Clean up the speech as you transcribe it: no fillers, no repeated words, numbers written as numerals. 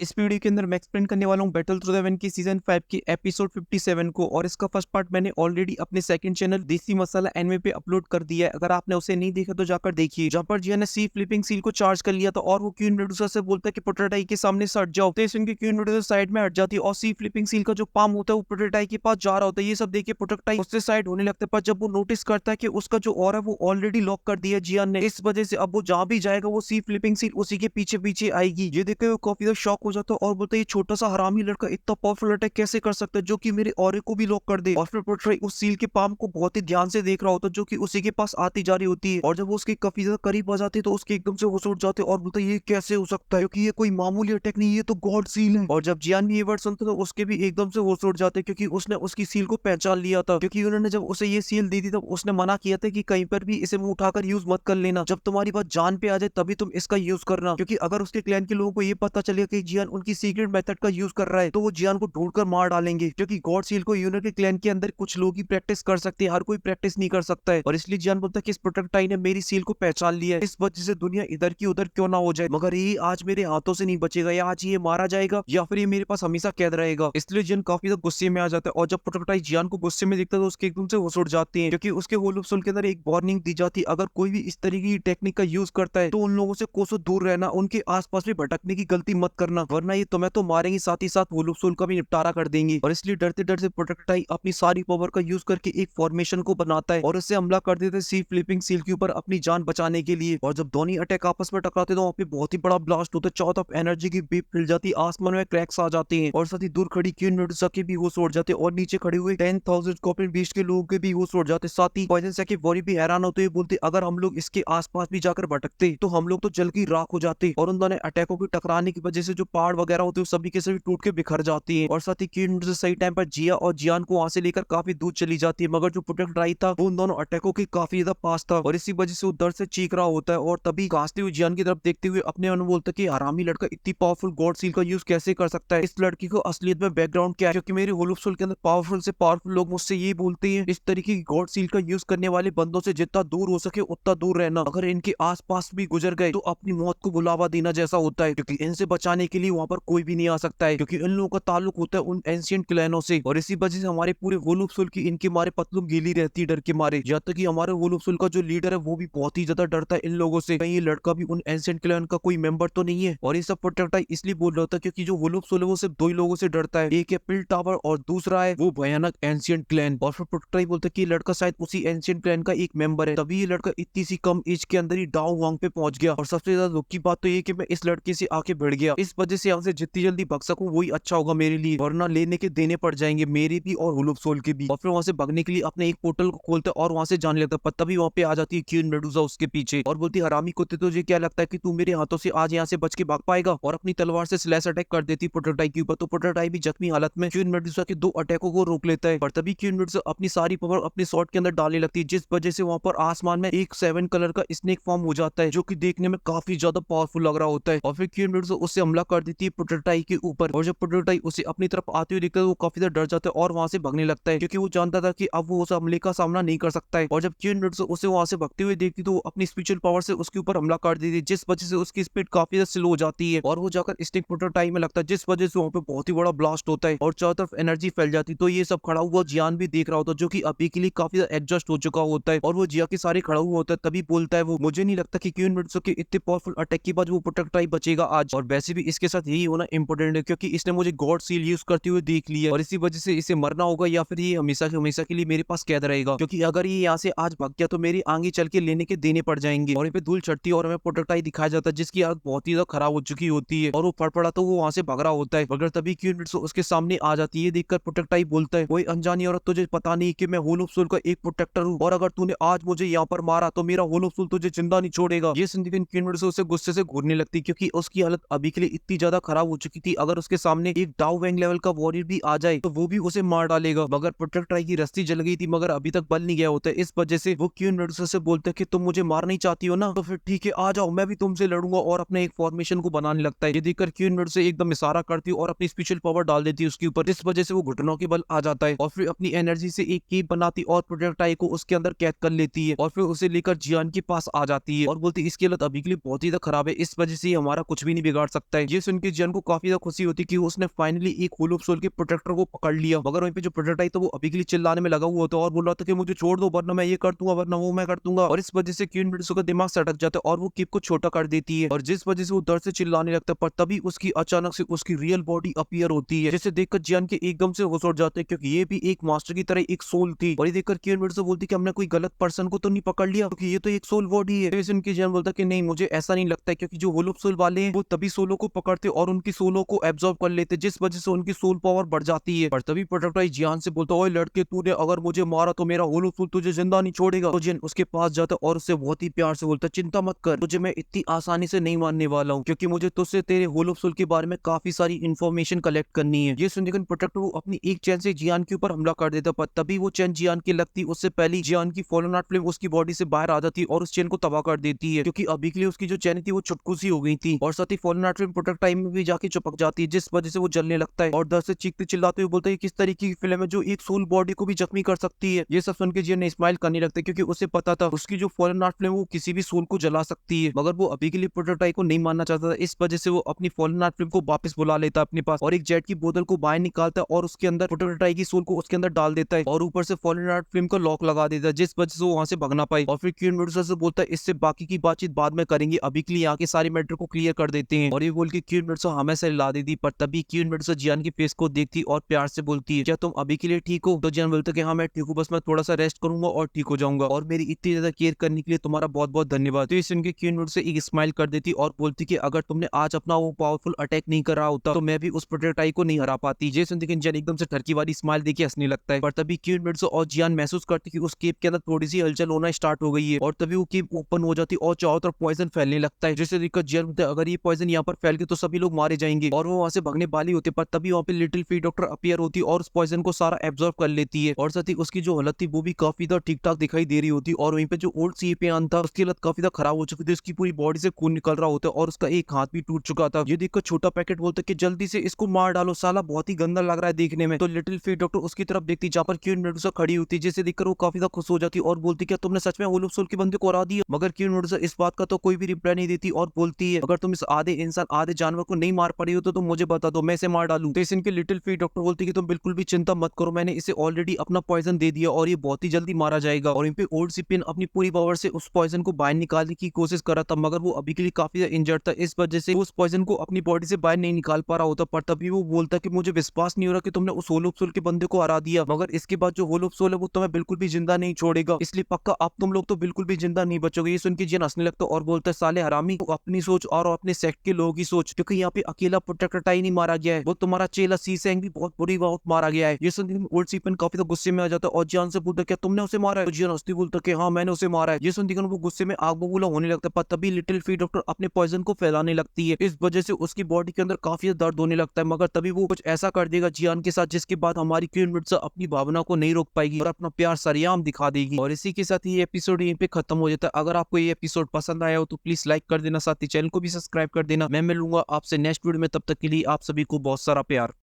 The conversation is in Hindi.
इस वीडियो के अंदर मैं एक्सप्लेन करने वाला हूँ बैटल थ्रू द वन की सीजन 5 की एपिसोड 57 को। और इसका फर्स्ट पार्ट मैंने ऑलरेडी अपने सेकंड चैनल देसी मसाला एनमे पे अपलोड कर दिया है। अगर आपने उसे नहीं देखा तो जाकर देखिए। जहाँ पर जिया ने सी फ्लिपिंग सील को चार्ज कर लिया था और वो क्वीन मेडुसा से बोलता है कि पोटेटाई के सामने से हट जाओ। तो इनकी क्वीन मेडुसा साइड में हट जाती है और सी फ्लिपिंग सील का जो पाम होता है वो पोटेटाई के पास जा रहा होता है। ये सब देखिए पोटेटाई उससे साइड होने लगता है, पर जब वो नोटिस करता है कि उसका जो और है वो ऑलरेडी लॉक कर दिया जियान ने, इस वजह से अब वो जहाँ भी जाएगा वो सी फ्लिपिंग सील उसी के पीछे पीछे आएगी। ये देखकर वो काफी ज्यादा शॉक हो जाता है और बोलता है छोटा सा हरामी लड़का इतना पावरफुल अटैक कैसे कर सकता है जो कि मेरे ऑरे को भी लॉक कर दे। और फिर पोट्रे उस सील के पाम को बहुत ही ध्यान से देख रहा होता है जो कि उसी के पास आती जा रही होती है। और जब वो उसके काफी ज्यादा करीब आ जाते हैं तो उसके एकदम से होश उड़ जाते हैं और बोलता है ये कैसे हो सकता है, क्योंकि ये कोई मामूली अटैक नहीं, ये तो गॉड सील है। और जब जियान भी ये वर्ड सुनता है तो उसके भी एकदम से होश उड़ जाते हैं, क्योंकि उसने उसकी सील को पहचान लिया था। क्योंकि उन्होंने जब उसे ये सील दी थी तब उसने मना किया था कि कहीं पर भी इसे मुंह उठाकर यूज मत कर लेना, जब तुम्हारी बात जान पे आ जाए तभी तुम इसका यूज करना। क्योंकि अगर उसके क्लैन के लोगों को ये पता चलेगा कि जियान उनकी सीक्रेट मेथड का यूज कर रहा है तो वो जियान को ढूंढकर मार डालेंगे। क्योंकि गॉड सील को यूनिट के क्लैन के अंदर कुछ लोग ही प्रैक्टिस कर सकते हैं, हर कोई प्रैक्टिस नहीं कर सकता है। और इसलिए जियान बोलता है कि इस प्रोटेक्टाई ने मेरी सील को पहचान लिया है, इस वजह से दुनिया इधर की उधर क्यों ना हो जाए, मगर ये आज मेरे हाथों से नहीं बचेगा, या आज ये मारा जाएगा या फिर ये मेरे पास हमेशा कैद रहेगा। इसलिए जियान काफी ज्यादा गुस्से में आ जाता है। और जब प्रोटेक्टाई जियान को गुस्से में देखता है तो उसके एकदम से होश उड़ जाते हैं, क्योंकि उसके होल ऑफ सोल के अंदर एक वार्निंग दी जाती है, अगर कोई भी इस तरीके की टेक्निक का यूज करता है तो उन लोगों से कोसों दूर रहना, उनके आसपास भी भटकने की गलती मत करना, वरना ये तुम्हें तो मारेंगे साथ ही साथ होल ऑफ सोल का भी निपटारा कर देंगे। और इसलिए डरते डरते प्रोटेक्टाई अपनी सारी पावर का यूज करके एक फॉर्मेशन को बनाता है और उससे हमला कर देते हैं सी फ्लिपिंग सील के ऊपर अपनी जान बचाने के लिए। और जब दोनों अटैक आपस में टकराते तो वहाँ पे बहुत ही बड़ा ब्लास्ट होता है, चारों तरफ एनर्जी की बीप फैल जाती है, आसमान में क्रैक्स आ जाते हैं और साथ ही दूर खड़ी क्वीन मेडुसा के भी होश उड़ जाते हैं और नीचे खड़े हुए 10,000 स्कॉर्पियन बीस्ट के लोगों के भी होश उड़ जाते हैं। साथ ही पॉइजन से वॉरी भी हैरान होते हुए बोलते अगर हम लोग इसके आसपास भी जाकर भटकते तो हम लोग तो जल की राख हो जाते। और उन दोनों अटैकों के टकराने की वजह से जो पहाड़ वगैरह होते हैं सभी के सभी टूट के बिखर जाती है। और साथ ही क्वीन मेडुसा सही टाइम पर जिया और जियान को वहां से लेकर काफी दूर चली जाती है, मगर जो प्रोटेक्टाई था वो उन दोनों अटैकों के काफी ज्यादा पास था और इसी वजह से वो दर्द से चीख रहा होता है। और तभी कांसते हुए जियान की तरफ देखते हुए अपने मन में बोलता है कि हरामी लड़का इतनी पावरफुल गॉड सील का यूज कैसे कर सकता है, इस लड़की को असलियत में बैकग्राउंड क्या है, क्योंकि मेरे होल ऑफ सोल के अंदर पावरफुल से पावरफुल लोग मुझसे ये बोलते हैं इस तरीके की गॉड सील का यूज करने वाले बंदों से जितना दूर हो सके उतना दूर रहना, अगर इनके आसपास भी गुजर गए तो अपनी मौत को बुलावा देना जैसा होता है, क्योंकि इनसे बचाने के लिए वहां पर कोई भी नहीं आ सकता है, क्योंकि इन लोगों का ताल्लुक होता है उन एंशिएंट क्लैनों से। और इसी वजह से हमारे पूरे होल ऑफ सोल की इनके मारे पतलूम गीली रहती है डर के मारे, यहाँ तक कि हमारे होल ऑफ सोल का जो लीडर है वो भी बहुत ही ज्यादा डरता है इन लोगों से, कहीं ये लड़का भी उन एंशिएंट क्लैन का कोई मेंबर तो नहीं है। और ये सब प्रोटेक्टाई इसलिए बोल रहा था क्योंकि जो होल ऑफ सोल है वो सिर्फ दो ही लोगों से डरता है, एक है पिल टावर और दूसरा है वो भयानक एंशिएंट क्लैन। और फिर प्रोटेक्टाई बोलता है कि ये लड़का शायद उसी एंशिएंट क्लैन का एक मेंबर है, तभी ये लड़का इतनी सी कम एज के अंदर ही डाउ वांग पे पहुंच गया। और सबसे ज्यादा दुख की बात तो ये कि मैं इस लड़के से आके भिड़ गया, इस वजह से यहाँ से जितनी जल्दी भाग सकूं वही अच्छा होगा मेरे लिए, वरना लेने के देने पड़ जाएंगे मेरे भी और होल ऑफ सोल के भी। और फिर वहां से भागने के लिए अपने एक पोर्टल को खोलता है और वहां से जाने लगता है, पर तभी वहां पे आ जाती है क्वीन मेडुसा उसके पीछे और बोलती है हरामी कुत्ते तुझे क्या लगता है कि तू मेरे हाथों से आज यहाँ से बच के भाग पाएगा, और अपनी तलवार से स्लैश अटैक कर देती प्रोटेक्टाई के ऊपर। तो प्रोटेक्टाई भी जख्मी हालत में क्वीन मेडुसा के दो अटैकों को रोक लेता है, पर तभी क्वीन मेडुसा अपनी सारी पावर अपने शॉट के अंदर डालने लगती है, जिस वजह से वहां पर आसमान में एक 7 कलर का स्नेक फॉर्म हो जाता है जो कि देखने में काफी ज्यादा पावरफुल लग रहा होता है। और फिर क्वीन मेडुसा उससे हमला कर देती है प्रोटेक्टाई के ऊपर, और जब प्रोटेक्टाई उसे अपनी तरफ आते हुए देखता है वो काफी ज्यादा डर जाता है और वहां से भागने लगता है, क्योंकि वो जानता था कि अब वो उस हमले का सामना नहीं कर सकता है। और जब क्वीन मेडुसा उसे वहां से भागते हुए देखती तो वो अपनी स्पिरिचुअल पावर से उसके ऊपर हमला कर देती है, जिस वजह से उसकी स्पीड काफी ज्यादा स्लो हो जाती है और वो जाकर स्नेक प्रोटेक्टाई में लगता है, जिस वजह से वहां पे बहुत ही बड़ा ब्लास्ट होता है और चारों तरफ एनर्जी फैल जाती है। तो ये सब खड़ा हुआ जियान भी देख रहा होता है जो कि अभी के लिए काफी ज्यादा एडजस्ट हो चुका होता है, और वो जिया के सारे खड़ा हुआ होता है। तभी बोलता है वो मुझे नहीं लगता कि क्वीन मेडुसा के इतने पावरफुल अटैक के बाद वो प्रोटेक्टाई बचेगा आज, और वैसे भी इसके साथ यही होना इंपॉर्टेंट है क्योंकि इसने मुझे गॉड सील यूज करते हुए देख लिया और इसी वजह से इसे मरना होगा या फिर ये हमेशा के लिए मेरे पास कैद रहेगा, क्योंकि अगर ये यहाँ से आज भाग गया तो मेरी आगे चल के लेने के देने पड़ जाएंगे। और यहाँ पे धूल चढ़ती है और हमें प्रोटेक्टाई दिखाया जाता है जिसकी हालत बहुत ही ज्यादा खराब हो चुकी होती है और वो फड़फड़ा तो वो वहां से भाग रहा होता है, मगर तभी क्वीन मेडुसा उसके सामने आ जाती है। देखकर प्रोटेक्टाई बोलता है कोई अनजानी औरत तुझे पता नहीं कि मैं होल ऑफ सोल का एक प्रोटेक्टर हूँ, और अगर तूने आज मुझे यहाँ पर मारा तो मेरा होल ऑफ सोल तुझे जिंदा नहीं छोड़ेगा। ये सुनकर क्वीन मेडुसा उसे गुस्से से घूरने लगती क्योंकि उसकी हालत अभी के लिए इतनी ज्यादा खराब हो चुकी थी, अगर उसके सामने एक डाउ वैंग लेवल का वॉरियर भी आ जाए तो वो भी उसे मार डालेगा। मगर प्रोटेक्टाई की रस्सी जल गई थी मगर अभी तक बल नहीं गया होता है, इस वजह से वो क्वीन मेडुसा से बोलता है कि तुम मुझे मारना ही चाहती हो ना, तो फिर ठीक है आ जाओ मैं भी तुमसे लड़ूंगा, और अपने एक फॉर्मेशन को बनाने लगता है। ये देखकर क्वीन मेडुसा एकदम इशारा करती है और अपनी स्पेशल पावर डाल देती है उसके ऊपर, इस वजह से वो घुटनों के बल आ जाता है और फिर अपनी एनर्जी से एक कीप बनाती और प्रोटेक्टाई को उसके अंदर कैद कर लेती है और फिर उसे लेकर जियान के पास आ जाती है और बोलती है इसकी हालत अभी के लिए बहुत ही खराब है, इस वजह से हमारा कुछ भी नहीं बिगाड़ सकता है। ये सुन के जियान को काफी ज्यादा खुशी होती कि उसने फाइनली एक होल ऑफ सोल के प्रोटेक्टर को पकड़ लिया। मगर वहीं पे जो प्रोटेक्टर आई तो वो अभी के लिए चिल्लाने में लगा हुआ होता और बोल रहा था कि मुझे छोड़ दो वरना मैं ये कर दूंगा वरना वो मैं कर दूंगा। और इस वजह से क्वीन विडो का दिमाग सटक जाता है और वो किप को छोटा कर देती है और जिस वजह से वो दर्द से चिल्लाने लगता है। पर तभी उसकी अचानक से उसकी रियल बॉडी अपीयर होती है जिसे देखकर जियान के एकदम से होश उड़ जाते हैं क्योंकि ये भी एक मास्टर की तरह एक सोल थी। और ये देखकर क्वीन विडो बोलती कि हमने कोई गलत पर्सन को तो नहीं पकड़ लिया क्योंकि ये तो एक सोल बॉडी है। सुन के जियान बोलता कि नहीं मुझे ऐसा नहीं लगता है क्योंकि जो होल ऑफ सोल वाले हैं वो तभी सोलो को पकड़ते और उनकी सोलो को एब्जॉर्ब कर लेते जिस वजह से उनकी सोल पावर बढ़ जाती है। पर तभी प्रोटेक्टर जियान से बोलता ओए लड़के तूने अगर मुझे मारा तो मेरा होल ऑफ सोल तुझे जिंदा नहीं छोड़ेगा। तो जियान उसके पास जाता और उससे बहुत ही प्यार से बोलता चिंता मत कर तुझे मैं इतनी आसानी से नहीं मारने वाला हूँ क्योंकि मुझे तुझसे तेरे होल ऑफ सोल के बारे में काफी सारी इन्फॉर्मेशन कलेक्ट करनी है। ये सुनकर प्रोटेक्टर वो अपनी एक चैन से जियान के ऊपर हमला कर देता पर तभी वो चैन जियान की लगती उससे पहले जियान की फॉलन आर्ट फ्लेम उसकी बॉडी से बाहर आ जाती और उस चैन को तबाह कर देती है क्योंकि अभी के लिए उसकी जो चैन थी वो छुटकू सी हो गई थी और साथ ही फॉलन आर्ट फ्लेम प्रोटेक्ट टाइम में भी जाके चिपक जाती है जिस वजह से वो जलने लगता है और दर्द से चीखते चिल्लाते हुए बोलता है किस तरीके की फिल्म है जो एक सोल बॉडी को भी जख्मी कर सकती है। ये सब सुन के जियान ने स्माइल करने लगता है क्योंकि उसे पता था उसकी जो फॉलन आर्ट फ्लेम वो किसी भी सोल को जला सकती है मगर वो अभी के लिए प्रोटोटाइप को नहीं मानना चाहता था। इस वजह से वो अपनी फॉलन आर्ट फ्लेम को वापस बुला लेता अपने पास और एक जेट की बोतल को बाहर निकालता है और उसके अंदर प्रोटोटाइप की सोल को उसके अंदर डाल देता है और ऊपर से फॉलन आर्ट फ्लेम को लॉक लगा देता है जिस वजह से वो वहां से भगना पाए। और फिर क्वीन मेडुसा से बोलता है इससे बाकी की बातचीत बाद में करेंगे अभी के लिए यहाँ के सारे मैटर को क्लियर कर देते हैं। और ये बोल के क्वीन मेडुसा हमें से ला देती पर तभी क्वीन मेडुसा जियान की फेस को देखती और प्यार से बोलती है क्या तुम अभी के लिए ठीक हो। तो जियान बोलता है कि हाँ मैं ठीक हूँ बस मैं थोड़ा सा रेस्ट करूंगा और ठीक हो जाऊंगा और मेरी इतनी ज्यादा केयर करने के लिए तुम्हारा बहुत बहुत धन्यवाद। तो ये सुन के क्वीन मेडुसा एक स्माइल कर देती और बोलती कि अगर तुमने आज अपना वो पावरफुल अटैक नहीं करा होता तो मैं भी उस प्रोटेक्टाई को नहीं हरा पाती। जे सुनते जियान एकदम से ठरकी वाली स्माइल देखी हंसने लगता है पर तभी क्वीन मेडुसा और जियान महसूस करती कि उस केप के अंदर थोड़ी सी हलचल होना स्टार्ट हो गई है और तभी वो केप ओपन हो जाती और चारों तरफ पॉइजन फैलने लगता है जिससे देखकर जियान बोलता है अगर ये पॉइजन यहाँ पर फैल गया तो सभी लोग मारे जाएंगे और वो वहां से भागने वाली होती पर तभी वहाँ पे लिटिल फी डॉक्टर अपीयर होती और उस पॉइजन को सारा एब्जॉर्ब कर लेती है और साथ ही उसकी जो हालत थी वो भी काफी ज्यादा ठीक ठाक दिखाई दे रही होती और वहीं पे जो ओल्ड सीएपीआन था उसकी हालत काफी ज्यादा खराब हो चुकी थी उसकी पूरी बॉडी से खून निकल रहा होता और उसका एक हाथ भी टूट चुका था। ये देखकर छोटा पैकेट बोलता कि जल्दी से इसको मार डालो साला बहुत ही गंदा लग रहा है देखने में। तो लिटिल फी डॉक्टर उसकी तरफ देखती जहाँ पर क्वीन मेडुसा खड़ी होती जिसे देखकर वो काफी ज्यादा खुश हो जाती और बोलती क्या तुमने सच में होल ऑफ सोल के बंदे को हरा दिया। मगर क्वीन मेडुसा इस बात का तो कोई भी रिप्लाई नहीं देती और बोलती है अगर तुम इस आधे इंसान आधे जानवर को नहीं मार पड़ी हो तो तुम मुझे बता दो मैं इसे मार डालूं। तो इनके लिटिल फी डॉक्टर बोलती कि तुम बिल्कुल भी चिंता मत करो मैंने इसे ऑलरेडी अपना पॉइजन दे दिया और ये बहुत ही जल्दी मारा जाएगा। और इन पे ओल्ड सीपीएन अपनी पूरी पावर से उस पॉइजन को बाहर निकालने की कोशिश कर रहा था मगर वो अभी के लिए काफी इंजर्ड था इस वजह से उस पॉइजन को अपनी बॉडी से बाहर नहीं निकाल पा रहा होता। पर तभी वो बोलता कि मुझे विश्वास नहीं हो रहा कि तुमने उस होल ऑफ सोल के बंदे को हरा दिया मगर इसके बाद जो होल ऑफ सोल है वो तुम्हें बिल्कुल भी जिंदा नहीं छोड़ेगा इसलिए पक्का आप तुम लोग तो बिल्कुल भी जिंदा नहीं बचोगे। ये सुन के जियान हंसने लगता और बोलता है साले हरामी अपनी सोच और अपने सेक्ट के लोगों की सोच क्योंकि यहाँ पे अकेला प्रोटेक्टाई नहीं मारा गया है वो तुम्हारा चेला सीसेंग भी बहुत बुरी बात मारा गया है। ये सुन ओल्ड सीपीएन काफी तो गुस्से में आ जाता है और जियान से पूछता क्या तुमने उसे मारा है। तो जियान हंसती बोलता कि हाँ मैंने उसे मारा है। ये सुन वो गुस्से में आग बबूला होने लगता है पर तभी लिटिल फी डॉक्टर अपने पॉइजन को फैलाने लगती है इस वजह से उसकी बॉडी के अंदर काफी दर्द होने लगता है मगर तभी वो कुछ ऐसा कर देगा जियान के साथ जिसके बाद हमारी क्वीन मेडुसा अपनी भावना को नहीं रोक पाएगी और अपना प्यार सरेआम दिखा देगी। और इसी के साथ ये एपिसोड यहीं पे खत्म हो जाता है। अगर आपको ये एपिसोड पसंद आया हो तो प्लीज लाइक कर देना साथ ही चैनल को भी सब्सक्राइब कर देना। मैं मिलूंगा आपसे नेक्स्ट वीडियो में तब तक के लिए आप सभी को बहुत सारा प्यार।